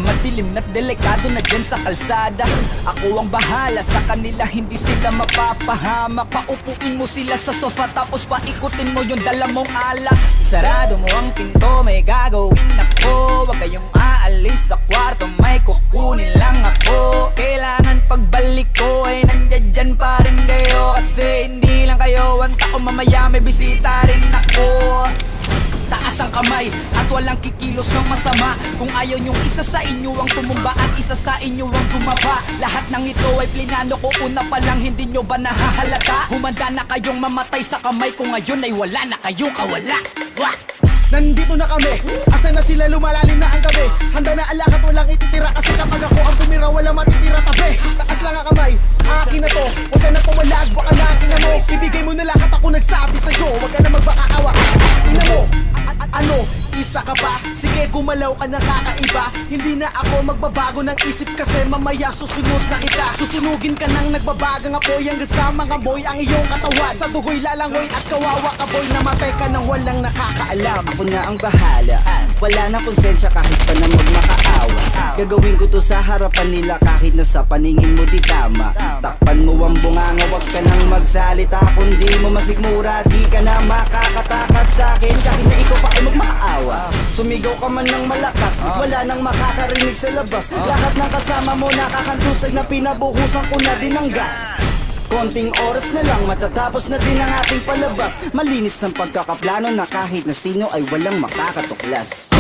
Madilim na't delikado na dyan sa kalsada. Ako ang bahala sa kanila, hindi sila mapapahamak. Paupuin mo sila sa sofa tapos paikutin mo yung dala mong alak. Sarado mo ang pinto, may gagawin ako. Huwag kayong aalis sa kwarto, may kukunin lang ako. Kailangan pagbalik ko ay nandyan dyan pa rin kayo. Kasi hindi lang kayo ang tao, mamaya may bisita rin ako. Taas ang kamay at walang kikilos ng masama. Kung ayaw nyong isa sa inyo ang tumumba at isa sa inyo ang tumaba, lahat ng ito ay plinano ko una pa lang, hindi nyo ba nahahalata? Humanda na kayong mamatay sa kamay ko ngayon ay wala na kayong kawala. Wah! Nandito na kami, asa na sila, lumalalim na ang gabi. Handa na alak at walang ititira, kasi kapag ako ang tumira walang matitira tabi. Taas lang ang kamay, akin na to, huwag ka na pumalag, baka na akin na mo. Ibigay mo na lahat, ako nagsabi sa'yo, huwag ka na magbakaawa. Ina mo, ano, isa ka ba? Sige, gumalaw ka na kakaiba. Hindi na ako magbabago ng isip, kasi mamaya susunod na kita. Susunugin ka ng nagbabagang apoy, hanggang sa mga boy ang iyong katawan. Sa dugoy lalangoy at kawawa ka boy, namatay ka nang walang nakakaalam. Ako na ang bahala, wala na konsensya kahit pa na magmakaawa. Gagawin ko to sa harapan nila kahit na sa paningin mo di tama. Takpan mo ang bunganga, wag ka nang magsalita. Kung di mo masigmura, di ka na makakatakas sa akin kahit na ikaw pa ay magmakaawa. Sumigaw ka man ng malakas, wala nang makakarinig sa labas. Lahat ng kasama mo nakakantusay na pinabuhusan ko na din ng gas. Konting oras na lang, matatapos na din ang ating palabas. Malinis ng pagkakaplano na kahit na sino ay walang makakatuklas.